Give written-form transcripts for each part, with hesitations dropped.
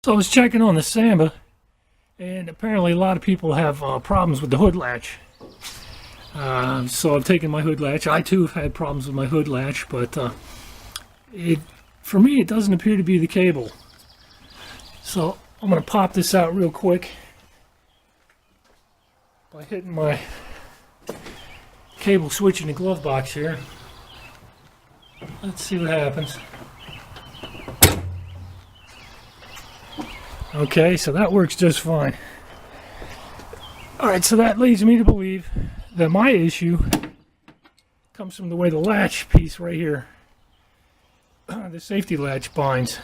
So I was checking on the Samba, and apparently a lot of people have problems with the hood latch. So I've taken my hood latch. I too have had problems with my hood latch, but for me it doesn't appear to be the cable. So I'm going to pop this out real quick by hitting my cable switch in the glove box here. Let's see what happens. Okay, so that works just fine. Alright, so that leads me to believe that my issue comes from the way the latch piece right here, the safety latch binds.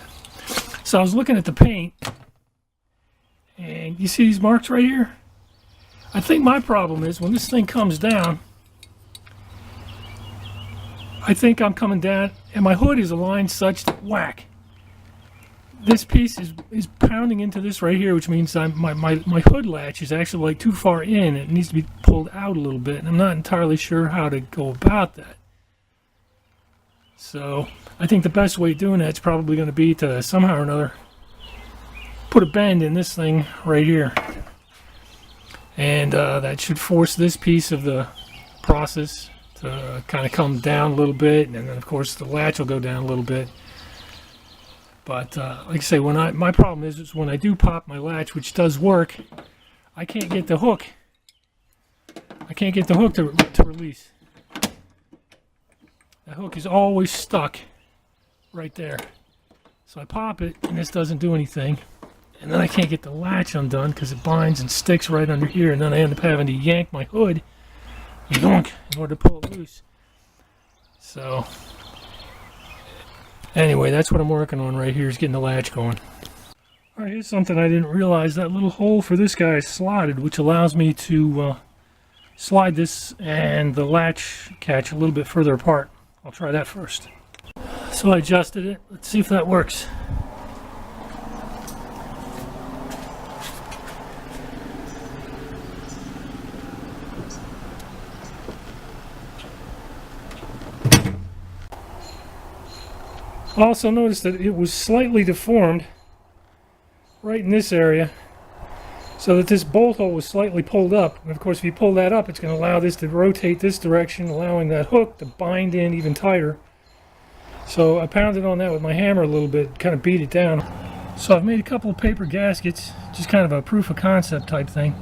So I was looking at the paint, and you see these marks right here? I think my problem is when this thing comes down, I think I'm coming down and my hood is aligned such that whack. This piece is pounding into this right here, which means my hood latch is actually like too far in. It needs to be pulled out a little bit, and I'm not entirely sure how to go about that. So I think the best way of doing that is probably going to be to somehow or another put a bend in this thing right here. And that should force this piece of the process to kind of come down a little bit, and then of course the latch will go down a little bit. But like I say, my problem is when I do pop my latch, which does work, I can't get the hook. I can't get the hook to release. The hook is always stuck right there. So I pop it, and this doesn't do anything. And then I can't get the latch undone because it binds and sticks right under here. And then I end up having to yank my hood in order to pull it loose. So anyway, that's what I'm working on right here, is getting the latch going. Alright, here's something I didn't realize. That little hole for this guy is slotted, which allows me to slide this and the latch catch a little bit further apart. I'll try that first. So I adjusted it. Let's see if that works. Also notice that it was slightly deformed right in this area, so that this bolt hole was slightly pulled up. And of course, if you pull that up, it's going to allow this to rotate this direction, allowing that hook to bind in even tighter. So I pounded on that with my hammer a little bit, kind of beat it down. So I've made a couple of paper gaskets, just kind of a proof of concept type thing.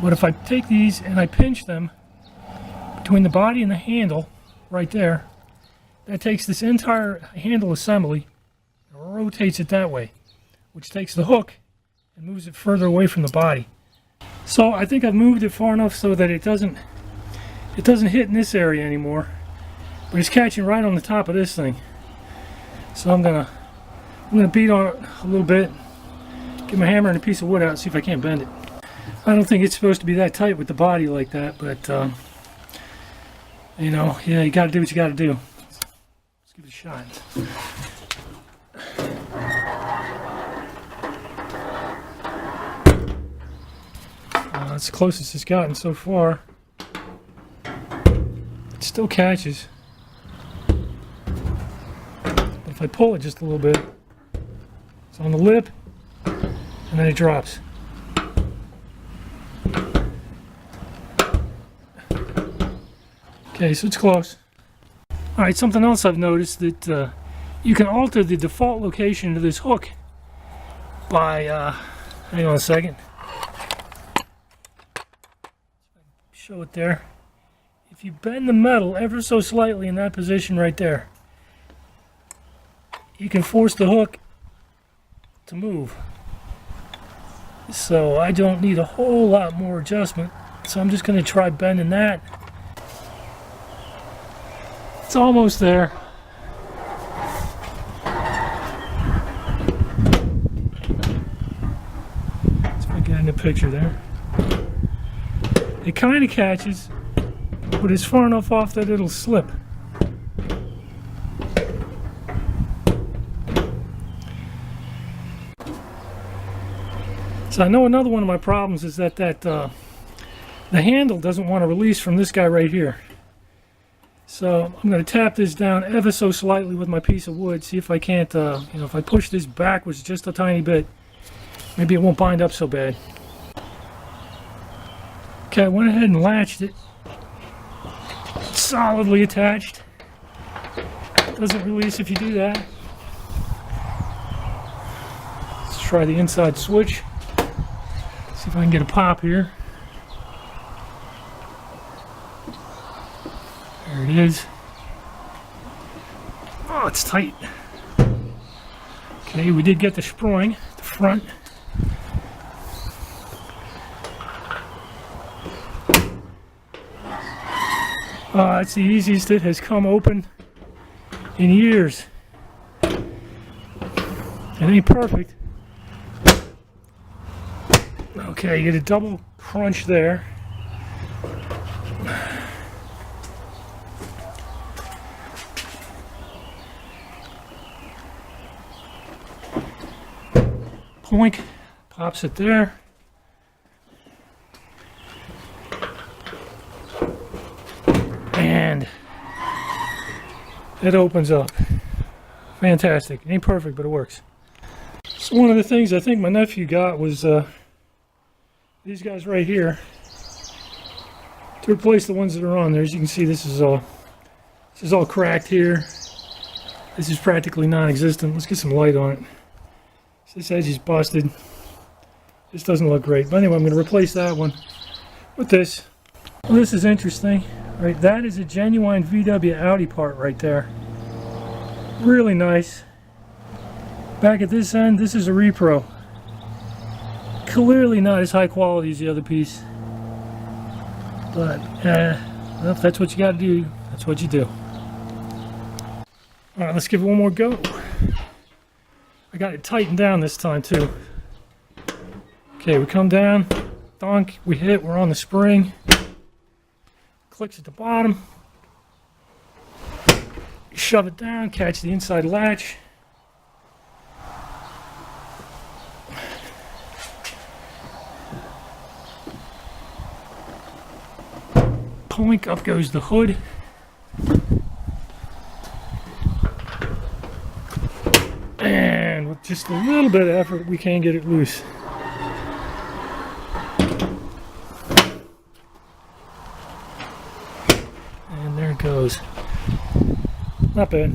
But if I take these and I pinch them between the body and the handle right there, that takes this entire handle assembly and rotates it that way, which takes the hook and moves it further away from the body. So I think I've moved it far enough so that it doesn't hit in this area anymore, but it's catching right on the top of this thing. So I'm gonna beat on it a little bit, get my hammer and a piece of wood out and see if I can't bend it. I don't think it's supposed to be that tight with the body like that, but you know, yeah, you got to do what you got to do. Let's give it a shot. That's the closest it's gotten so far. It still catches. But if I pull it just a little bit, it's on the lip, and then it drops. Okay, so it's close. Alright, something else I've noticed, that you can alter the default location of this hook by, hang on a second, show it there. If you bend the metal ever so slightly in that position right there, you can force the hook to move. So I don't need a whole lot more adjustment, so I'm just going to try bending that. It's almost there. Let's get in the picture there. It kind of catches, but it's far enough off that it'll slip. So I know another one of my problems is that the handle doesn't want to release from this guy right here. So I'm going to tap this down ever so slightly with my piece of wood, see if I can't, if I push this backwards just a tiny bit, Maybe it won't bind up so bad. Okay, I went ahead and latched it. It's solidly attached. Doesn't release if you do that. Let's try the inside switch. See if I can get a pop here. There it is. Oh, it's tight. Okay, we did get the spring at the front. It's the easiest it has come open in years. It ain't perfect. Okay, you get a double crunch there. Poink, pops it there. And it opens up. Fantastic. It ain't perfect, but it works. So one of the things I think my nephew got was these guys right here to replace the ones that are on there. As you can see, this is all cracked here. This is practically non-existent. Let's get some light on it. So this edge is busted. This doesn't look great. But anyway, I'm going to replace that one with this. Well, this is interesting. Right, that is a genuine VW Audi part right there. Really nice. Back at this end, this is a repro. Clearly not as high quality as the other piece. But, well, if that's what you got to do, that's what you do. Alright, let's give it one more go. I got it tightened down this time too. Okay, we come down, donk, we hit, we're on the spring. Clicks at the bottom. Shove it down, catch the inside latch. Poink, up goes the hood. And with just a little bit of effort, we can get it loose. And there it goes. Not bad.